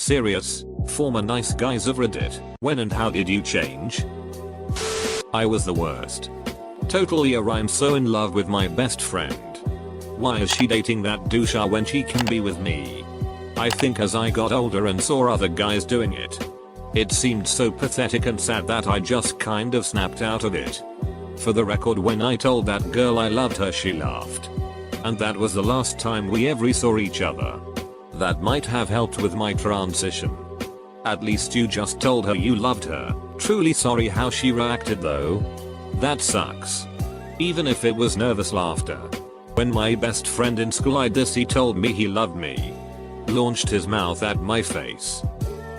Serious, former nice guys of Reddit, when and how did you change? I was the worst. Totally I'm so in love with my best friend. Why is she dating that doucher when she can be with me? I think as I got older and saw other guys doing it, it seemed so pathetic and sad that I just kind of snapped out of it. For the record, when I told that girl I loved her, she laughed. And that was the last time we ever saw each other. That might have helped with my transition. At least you just told her you loved her. Truly sorry how she reacted though. That sucks. Even if it was nervous laughter. When my best friend in school did this, he told me he loved me. Launched his mouth at my face.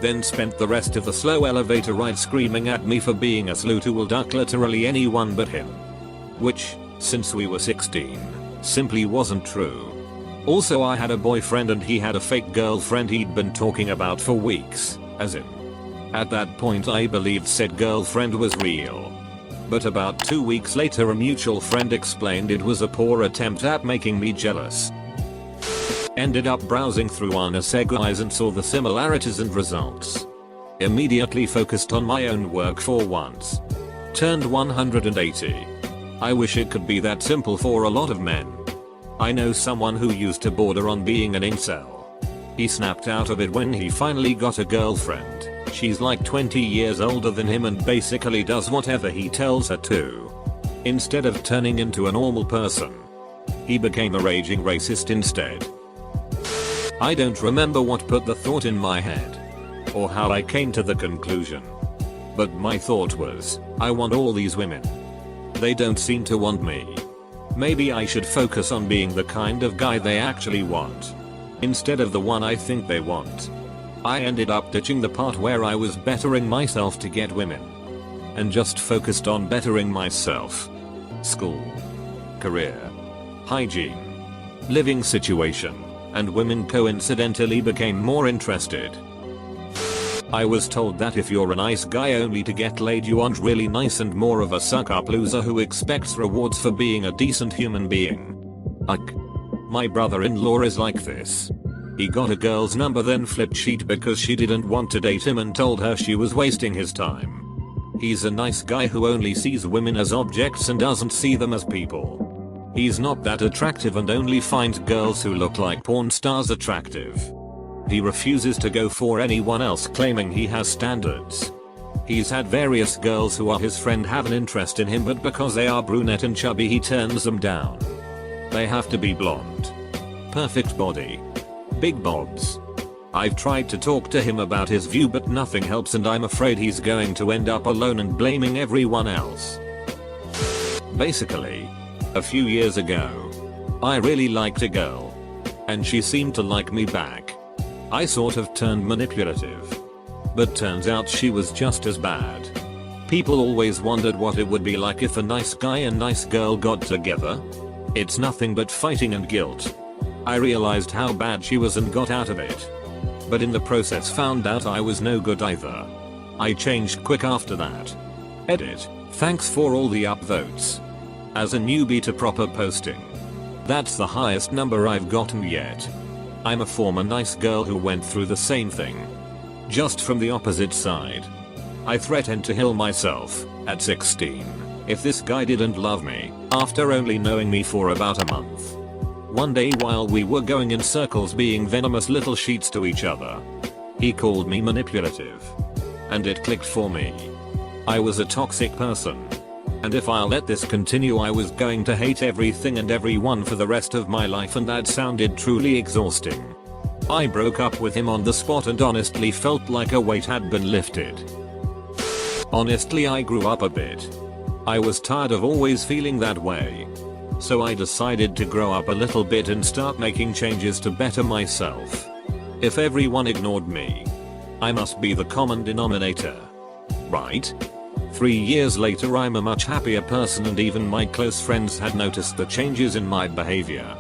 Then spent the rest of the slow elevator ride screaming at me for being a slow who will duck literally anyone but him. Which, since we were 16, simply wasn't true. Also, I had a boyfriend and he had a fake girlfriend he'd been talking about for weeks, as in. At that point I believed said girlfriend was real. But about 2 weeks later a mutual friend explained it was a poor attempt at making me jealous. Ended up browsing through honest guys and saw the similarities and results. Immediately focused on my own work for once. Turned 180. I wish it could be that simple for a lot of men. I know someone who used to border on being an incel. He snapped out of it when he finally got a girlfriend. She's like 20 years older than him and basically does whatever he tells her to. Instead of turning into a normal person, he became a raging racist instead. I don't remember what put the thought in my head, or how I came to the conclusion. But my thought was, I want all these women. They don't seem to want me. Maybe I should focus on being the kind of guy they actually want, instead of the one I think they want. I ended up ditching the part where I was bettering myself to get women, and just focused on bettering myself. School, career, hygiene, living situation, and women coincidentally became more interested. I was told that if you're a nice guy only to get laid, you aren't really nice and more of a suck-up loser who expects rewards for being a decent human being. Ugh. My brother-in-law is like this. He got a girl's number then flipped sheet because she didn't want to date him and told her she was wasting his time. He's a nice guy who only sees women as objects and doesn't see them as people. He's not that attractive and only finds girls who look like porn stars attractive. He refuses to go for anyone else, claiming he has standards. He's had various girls who are his friend have an interest in him, but because they are brunette and chubby he turns them down. They have to be blonde. Perfect body. Big bobs. I've tried to talk to him about his view but nothing helps, and I'm afraid he's going to end up alone and blaming everyone else. Basically, a few years ago, I really liked a girl. And she seemed to like me back. I sort of turned manipulative. But turns out she was just as bad. People always wondered what it would be like if a nice guy and nice girl got together. It's nothing but fighting and guilt. I realized how bad she was and got out of it. But in the process found out I was no good either. I changed quick after that. Edit. Thanks for all the upvotes. As a newbie to proper posting. That's the highest number I've gotten yet. I'm a former nice girl who went through the same thing. Just from the opposite side. I threatened to kill myself, at 16, if this guy didn't love me, after only knowing me for about a month. One day while we were going in circles being venomous little sheets to each other, he called me manipulative. And it clicked for me. I was a toxic person. And if I let this continue I was going to hate everything and everyone for the rest of my life, and that sounded truly exhausting. I broke up with him on the spot and honestly felt like a weight had been lifted. Honestly, I grew up a bit. I was tired of always feeling that way. So I decided to grow up a little bit and start making changes to better myself. If everyone ignored me, I must be the common denominator. Right? 3 years later I'm a much happier person, and even my close friends had noticed the changes in my behavior.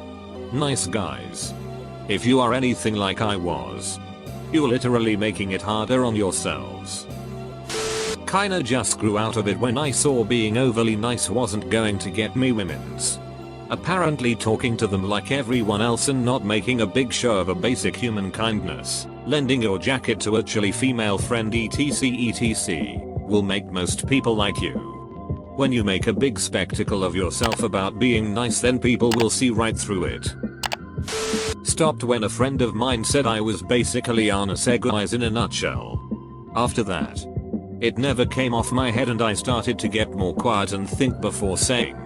Nice guys. If you are anything like I was, you're literally making it harder on yourselves. Kinda just grew out of it when I saw being overly nice wasn't going to get me women's. Apparently talking to them like everyone else and not making a big show of a basic human kindness, lending your jacket to a chilly female friend etc will make most people like you. When you make a big spectacle of yourself about being nice, then people will see right through it. Stopped when a friend of mine said I was basically Arnes Eguiz in a nutshell. After that, it never came off my head and I started to get more quiet and think before saying.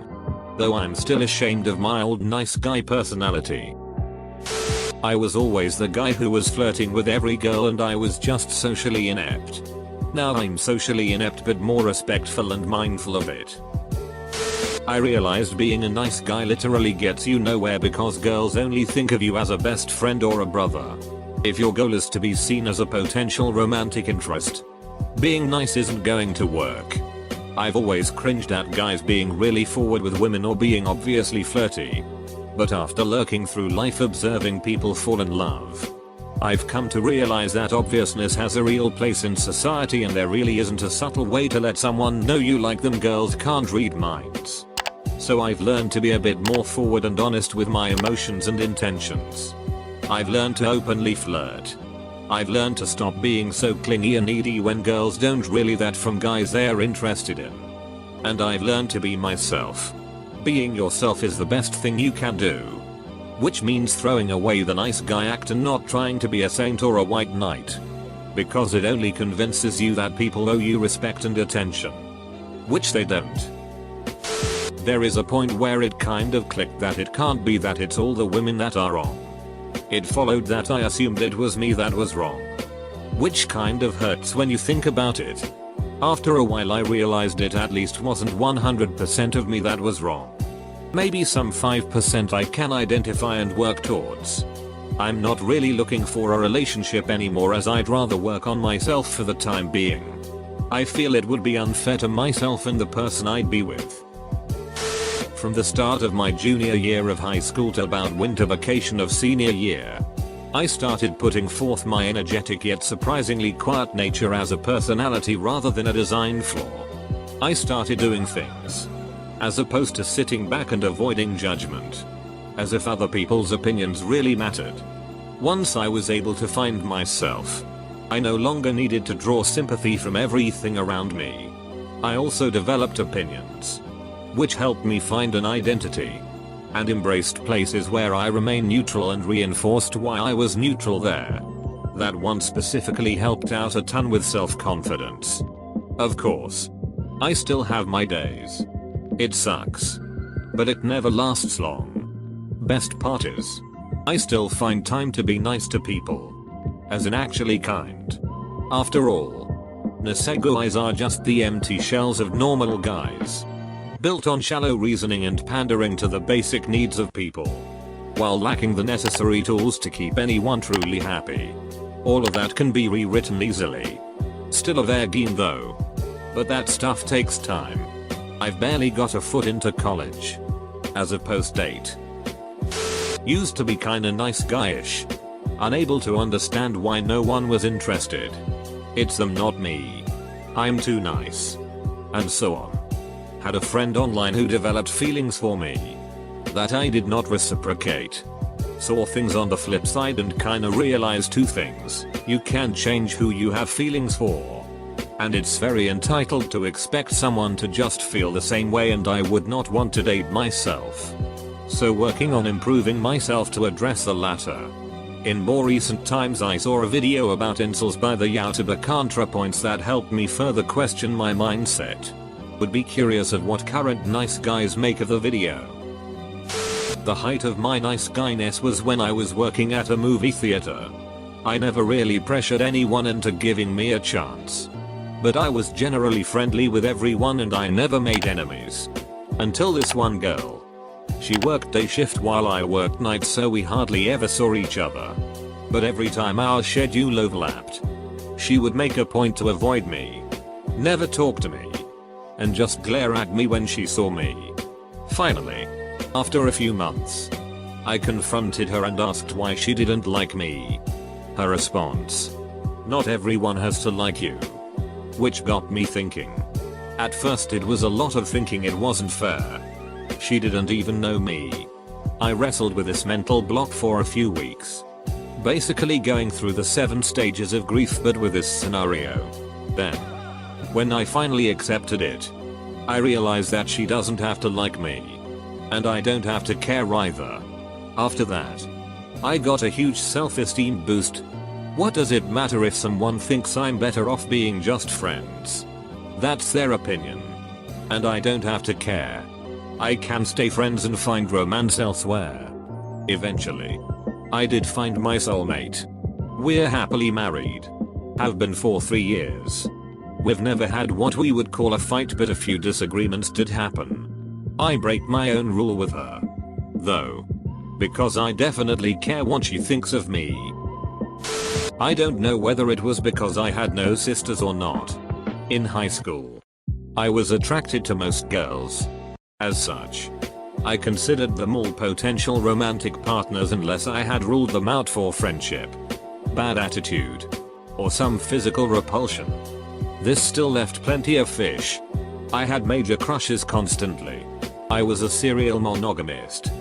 Though I'm still ashamed of my old nice guy personality. I was always the guy who was flirting with every girl and I was just socially inept. Now I'm socially inept but more respectful and mindful of it. I realized being a nice guy literally gets you nowhere because girls only think of you as a best friend or a brother. If your goal is to be seen as a potential romantic interest, being nice isn't going to work. I've always cringed at guys being really forward with women or being obviously flirty. But after lurking through life observing people fall in love, I've come to realize that obviousness has a real place in society and there really isn't a subtle way to let someone know you like them. Girls can't read minds. So I've learned to be a bit more forward and honest with my emotions and intentions. I've learned to openly flirt. I've learned to stop being so clingy and needy when girls don't really that from guys they're interested in. And I've learned to be myself. Being yourself is the best thing you can do. Which means throwing away the nice guy act and not trying to be a saint or a white knight. Because it only convinces you that people owe you respect and attention. Which they don't. There is a point where it kind of clicked that it can't be that it's all the women that are wrong. It followed that I assumed it was me that was wrong. Which kind of hurts when you think about it. After a while I realized it at least wasn't 100% of me that was wrong. Maybe some 5% I can identify and work towards. I'm not really looking for a relationship anymore as I'd rather work on myself for the time being. I feel it would be unfair to myself and the person I'd be with. From the start of my junior year of high school to about winter vacation of senior year, I started putting forth my energetic yet surprisingly quiet nature as a personality rather than a design flaw. I started doing things, as opposed to sitting back and avoiding judgment, as if other people's opinions really mattered. Once I was able to find myself, I no longer needed to draw sympathy from everything around me. I also developed opinions, which helped me find an identity, and embraced places where I remain neutral and reinforced why I was neutral there. That one specifically helped out a ton with self-confidence. Of course, I still have my days. It sucks, but it never lasts long. Best part is, I still find time to be nice to people. As in actually kind. After all, Niseguis are just the empty shells of normal guys, built on shallow reasoning and pandering to the basic needs of people, while lacking the necessary tools to keep anyone truly happy. All of that can be rewritten easily. Still a vergine though. But that stuff takes time. I've barely got a foot into college. As a post-8. Used to be kinda nice guyish. Unable to understand why no one was interested. It's them not me. I'm too nice. And so on. Had a friend online who developed feelings for me that I did not reciprocate. Saw things on the flip side and kinda realized two things. You can't change who you have feelings for. And it's very entitled to expect someone to just feel the same way, and I would not want to date myself. So working on improving myself to address the latter. In more recent times I saw a video about incels by the YouTuber ContraPoints that helped me further question my mindset. Would be curious of what current nice guys make of the video. The height of my nice guyness was when I was working at a movie theater. I never really pressured anyone into giving me a chance. But I was generally friendly with everyone and I never made enemies. Until this one girl. She worked day shift while I worked night, so we hardly ever saw each other. But every time our schedule overlapped, she would make a point to avoid me, never talk to me, and just glare at me when she saw me. Finally, after a few months, I confronted her and asked why she didn't like me. Her response: "Not everyone has to like you." Which got me thinking. At first it was a lot of thinking it wasn't fair. She didn't even know me. I wrestled with this mental block for a few weeks. Basically going through the 7 stages of grief but with this scenario. Then, when I finally accepted it, I realized that she doesn't have to like me. And I don't have to care either. After that, I got a huge self-esteem boost. What does it matter if someone thinks I'm better off being just friends? That's their opinion. And I don't have to care. I can stay friends and find romance elsewhere. Eventually, I did find my soulmate. We're happily married. Have been for 3 years. We've never had what we would call a fight, but a few disagreements did happen. I break my own rule with her. Though. Because I definitely care what she thinks of me. I don't know whether it was because I had no sisters or not. In high school, I was attracted to most girls. As such, I considered them all potential romantic partners unless I had ruled them out for friendship, bad attitude, or some physical repulsion. This still left plenty of fish. I had major crushes constantly. I was a serial monogamist.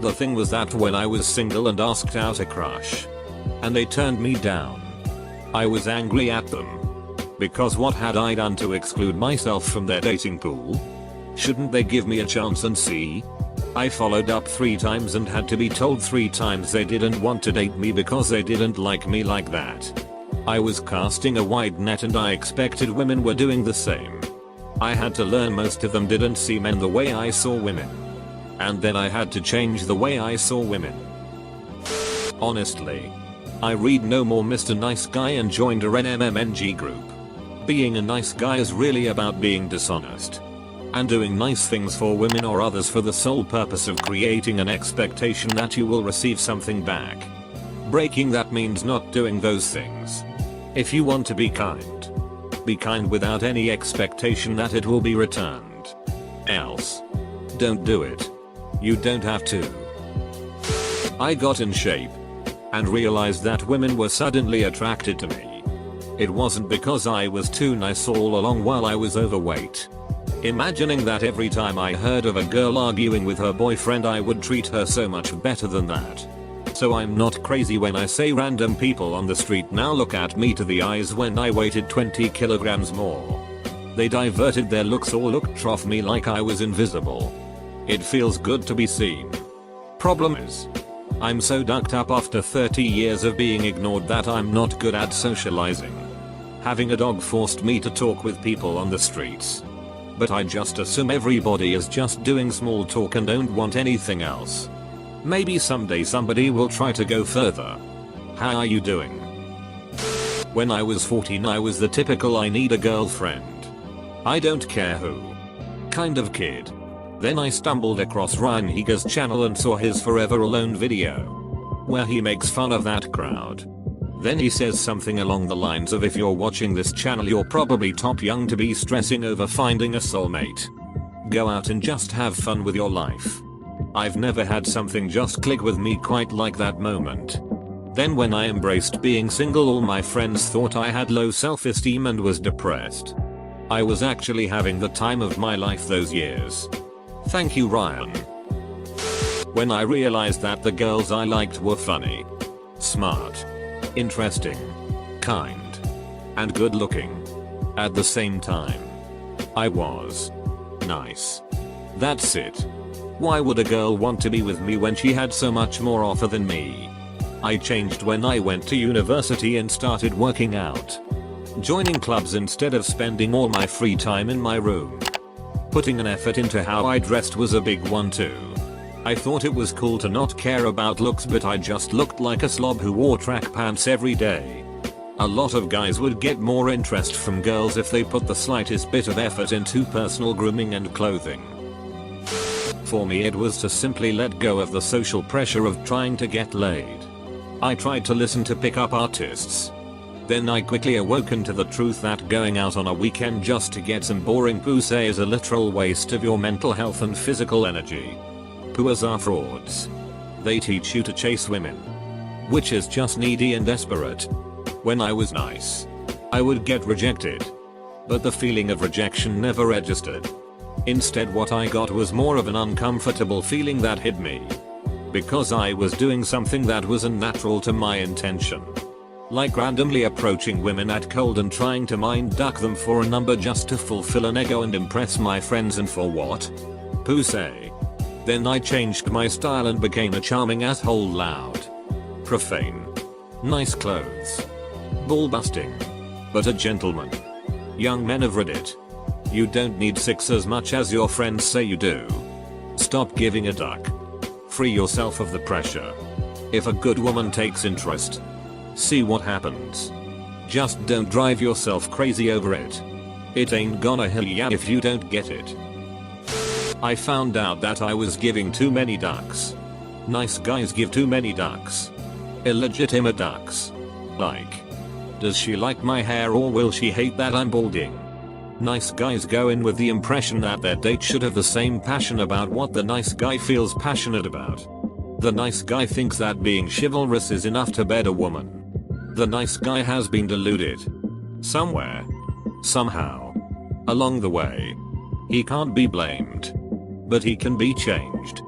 The thing was that when I was single and asked out a crush, and they turned me down, I was angry at them. Because what had I done to exclude myself from their dating pool? Shouldn't they give me a chance and see? I followed up 3 times and had to be told 3 times they didn't want to date me because they didn't like me like that. I was casting a wide net and I expected women were doing the same. I had to learn most of them didn't see men the way I saw women. And then I had to change the way I saw women. Honestly, I read no more Mr. Nice Guy and joined a RenMMNG group. Being a nice guy is really about being dishonest. And doing nice things for women or others for the sole purpose of creating an expectation that you will receive something back. Breaking that means not doing those things. If you want to be kind without any expectation that it will be returned. Else, don't do it. You don't have to. I got in shape and realized that women were suddenly attracted to me. It wasn't because I was too nice all along while I was overweight. Imagining that every time I heard of a girl arguing with her boyfriend I would treat her so much better than that. So I'm not crazy when I say random people on the street now look at me to the eyes when I weighted 20 kilograms more. They diverted their looks or looked off me like I was invisible. It feels good to be seen. Problem is, I'm so ducked up after 30 years of being ignored that I'm not good at socializing. Having a dog forced me to talk with people on the streets. But I just assume everybody is just doing small talk and don't want anything else. Maybe someday somebody will try to go further. How are you doing? When I was 14 I was the typical I need a girlfriend. I don't care who kind of kid. Then I stumbled across Ryan Higa's channel and saw his Forever Alone video, where he makes fun of that crowd. Then he says something along the lines of if you're watching this channel you're probably top young to be stressing over finding a soulmate. Go out and just have fun with your life. I've never had something just click with me quite like that moment. Then when I embraced being single all my friends thought I had low self-esteem and was depressed. I was actually having the time of my life those years. Thank you Ryan. When I realized that the girls I liked were funny, smart, interesting, kind, and good looking. At the same time, I was nice. That's it. Why would a girl want to be with me when she had so much more offer than me? I changed when I went to university and started working out. Joining clubs instead of spending all my free time in my room. Putting an effort into how I dressed was a big one too. I thought it was cool to not care about looks but I just looked like a slob who wore track pants every day. A lot of guys would get more interest from girls if they put the slightest bit of effort into personal grooming and clothing. For me it was to simply let go of the social pressure of trying to get laid. I tried to listen to pickup artists. Then I quickly awoken to the truth that going out on a weekend just to get some boring pussy is a literal waste of your mental health and physical energy. Puas are frauds. They teach you to chase women. Which is just needy and desperate. When I was nice, I would get rejected. But the feeling of rejection never registered. Instead what I got was more of an uncomfortable feeling that hit me. Because I was doing something that wasn't natural to my intention. Like randomly approaching women at cold and trying to mind duck them for a number just to fulfill an ego and impress my friends, and for what? Pussy. Then I changed my style and became a charming asshole, loud, profane, nice clothes, ball busting, but a gentleman. Young men of Reddit, you don't need sex as much as your friends say you do. Stop giving a duck. Free yourself of the pressure. If a good woman takes interest, see what happens. Just don't drive yourself crazy over it. It ain't gonna hell ya if you don't get it. I found out that I was giving too many ducks. Nice guys give too many ducks. Illegitimate ducks. Like, does she like my hair or will she hate that I'm balding? Nice guys go in with the impression that their date should have the same passion about what the nice guy feels passionate about. The nice guy thinks that being chivalrous is enough to bed a woman. The nice guy has been deluded. Somewhere. Somehow. Along the way. He can't be blamed. But he can be changed.